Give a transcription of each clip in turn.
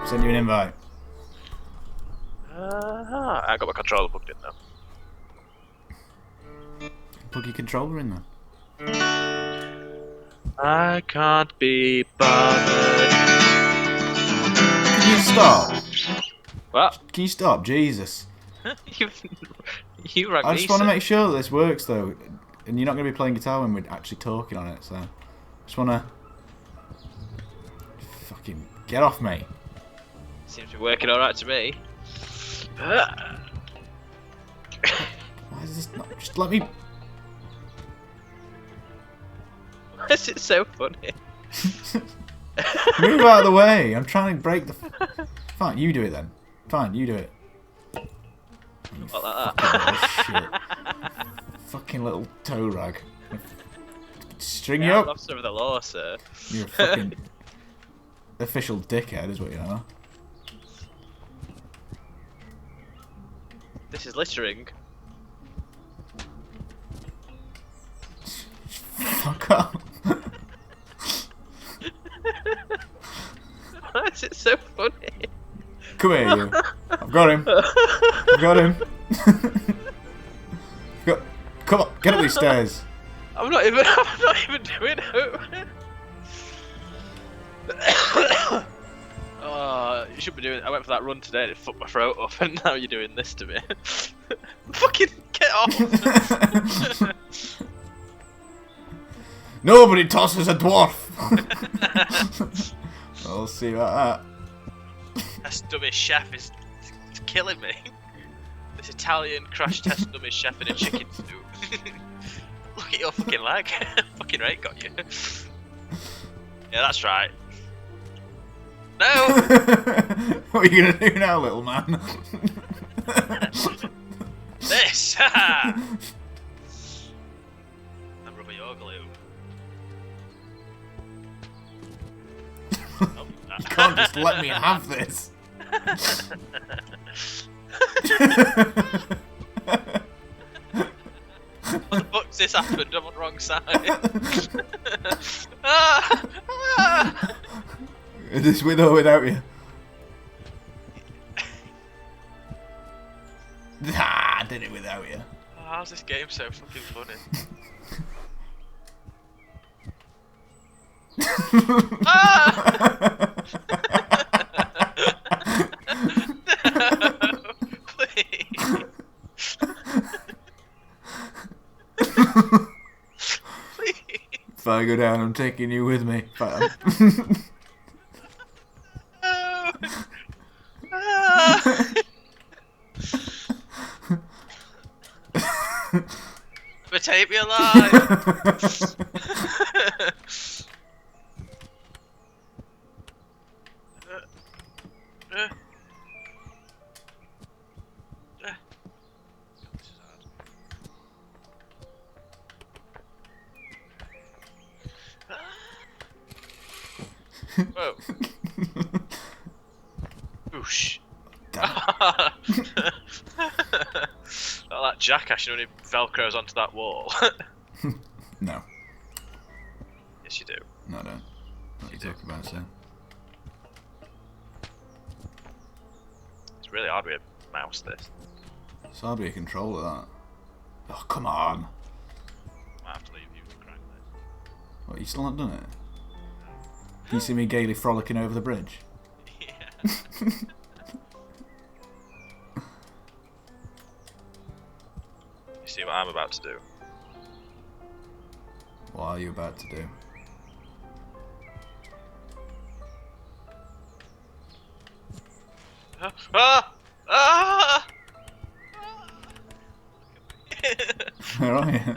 Send you an invite. I got my controller plugged in now. Plug your controller in then. I can't be bothered. Can you stop? What? Can you stop? Jesus. you rang I me, just want to sir. make sure that this works though. And you're not going to be playing guitar when we're actually talking on it, so... Just want to... Fucking get off me. Seems to be working alright to me. Why is this not... Just let me... Why is it so funny? Move out of the way. I'm trying to break the... Fine, you do it then. Fine, you do it. Not like Fucking little that. shit. Fucking little toe rag. String you Yeah, up. officer of the law, sir. You're a fucking official dickhead, is what you are. This is littering. Fuck off. Why is it so funny? Come here, you. I've got him. I've got him. Come on, get up these stairs. I'm not even doing it. Oh, you should be doing. I went for that run today and it fucked my throat up, and now you're doing this to me. Fucking get off! Nobody tosses a dwarf. We'll see about This dummy chef is killing me. This Italian crash test dummy chef in a chicken suit. Look at your fucking leg. Fucking right, got you. Yeah, that's right. No! that. What are you gonna do now, little man? This! I'm rubber your glue. Oh, You can't just let me have this. What the fuck's this happened? I'm on the wrong side. Ah! Ah! Is this with or without you? Ah, I did it without you. Oh, how's this game so fucking funny? Ah! No, please. Please. If I go down, I'm taking you with me. Fam. No. Ah. But take me alive. This is hard. Whoa. Oosh. Like that jackass, you know, when he velcros onto that wall. No, Yes, you do. no, I don't. What are you talking about, sir? It's really hard with a mouse, this. It's hard to be a controller, that. Oh, come on. I have to leave you to crack this. What, you still not done it? Can you see me gaily frolicking over the bridge? Yeah. You see what I'm about to do? What are you about to do? Ah! Ah! Where are you?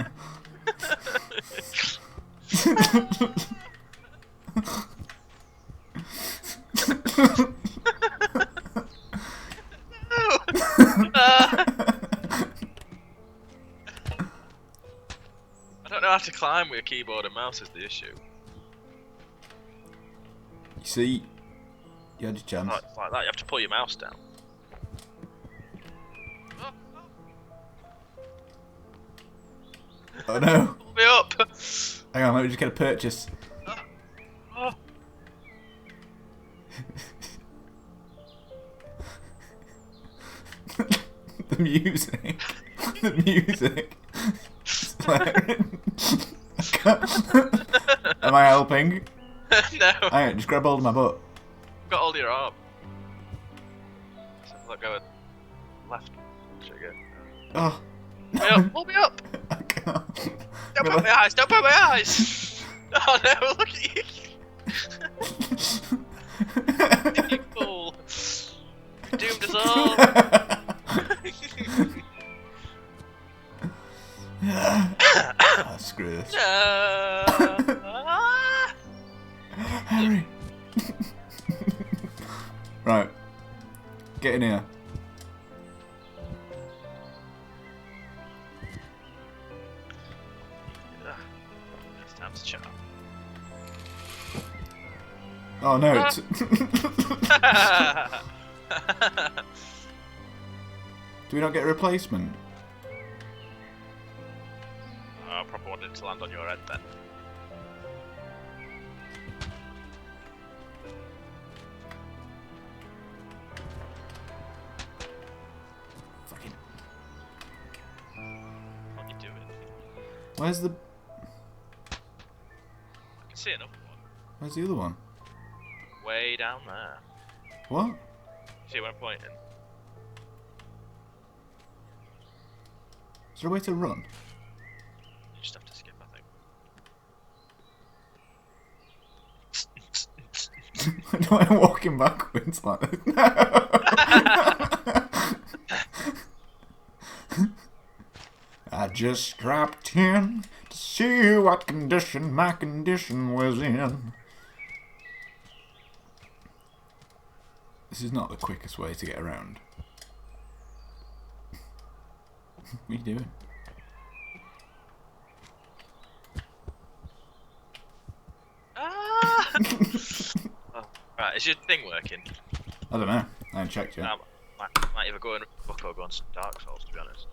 I don't know how to climb with a keyboard and mouse is the issue. You see, you had your chance. It's like that, you have to pull your mouse down. Oh no! Pull me up! Hang on, let me just get a purchase. Oh. music. The music. It's blaring. I can't- Am I helping? No. Alright, just grab hold of my butt. Got hold of your arm. So let go of left trigger. Oh. Pull me up! Pull me up! I can't. Don't put my eyes! Don't put my eyes! Oh no! Look at you! You fool! Doomed us all! Ah, screw this. Harry! Right. Get in here. It's time to chat. Oh no, it's... Do we not get a replacement? I probably wanted to land on your head then. Fucking... What are you doing? Where's the... I can see another one. Where's the other one? Way down there. What? See where I'm pointing? Is there a way to run? You just have to skip, I think. No, I'm walking backwards like this. No! I just strapped in to see what condition my condition was in. This is not the quickest way to get around. What are you doing? Ah! Oh, right, is your thing working? I don't know. I haven't checked yet. Might either go in book or go on some Dark Souls, to be honest.